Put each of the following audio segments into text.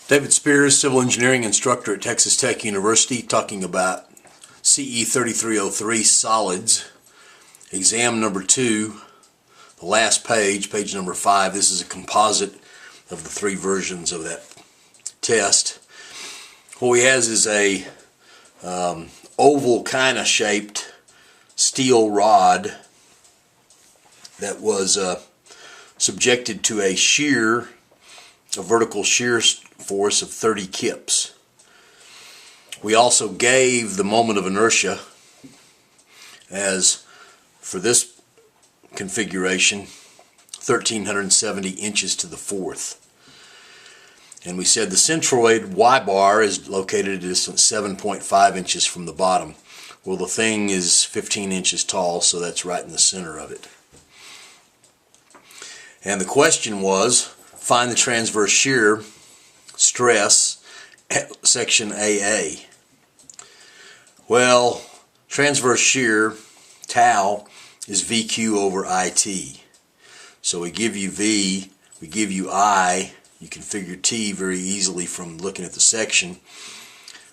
David Spears, civil engineering instructor at Texas Tech University, talking about CE 3303 solids, exam number 2, the last page, page number 5. This is a composite of the 3 versions of that test. What he has is a oval kind of shaped steel rod that was subjected to a vertical shear force of 30 kips. We also gave the moment of inertia as, for this configuration, 1,370 inches to the fourth. And we said the centroid Y bar is located at a distance 7.5 inches from the bottom. Well, the thing is 15 inches tall, so that's right in the center of it. And the question was, find the transverse shear stress at section AA. Well, transverse shear, tau, is VQ over IT. So we give you V, we give you I, you can figure T very easily from looking at the section.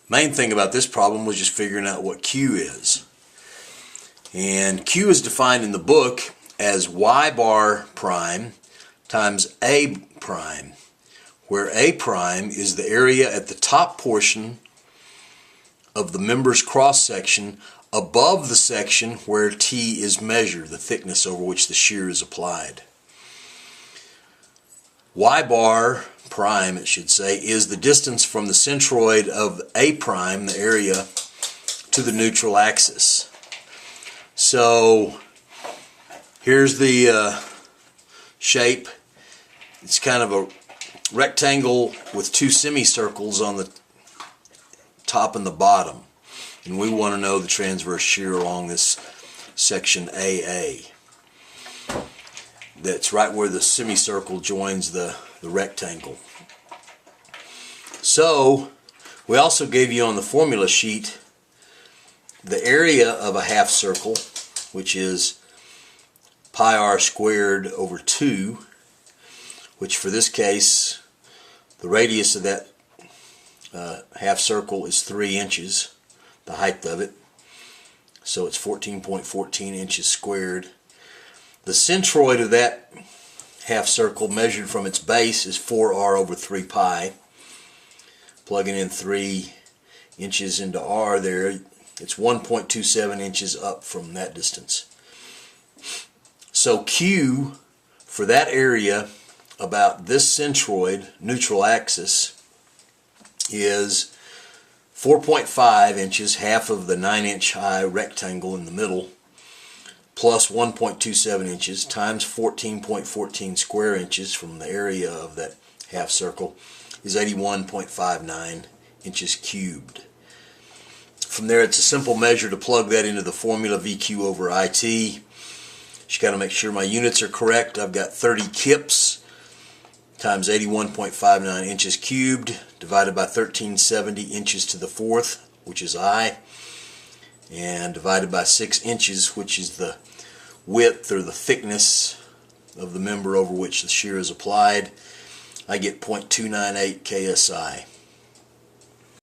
Main thing about this problem was just figuring out what Q is. And Q is defined in the book as Y bar prime times A prime, where A prime is the area at the top portion of the member's cross-section above the section where T is measured, the thickness over which the shear is applied. Y bar prime, it should say, is the distance from the centroid of A prime, the area, to the neutral axis. So here's the shape. It's kind of a rectangle with 2 semicircles on the top and the bottom. And we want to know the transverse shear along this section AA. That's right where the semicircle joins the rectangle. So we also gave you on the formula sheet the area of a half circle, which is pi r squared over 2, which for this case the radius of that half circle is 3 inches, the height of it, so it's 14.14 inches squared. The centroid of that half circle measured from its base is 4r over 3 pi. Plugging in 3 inches into r there, it's 1.27 inches up from that distance. So Q for that area about this centroid, neutral axis, is 4.5 inches, half of the 9-inch high rectangle in the middle, plus 1.27 inches times 14.14 square inches from the area of that half circle is 81.59 inches cubed. From there, it's a simple measure to plug that into the formula VQ over IT. Just got to make sure my units are correct. I've got 30 kips times 81.59 inches cubed divided by 1370 inches to the fourth, which is I, and divided by 6 inches, which is the width or the thickness of the member over which the shear is applied. I get 0.298 KSI.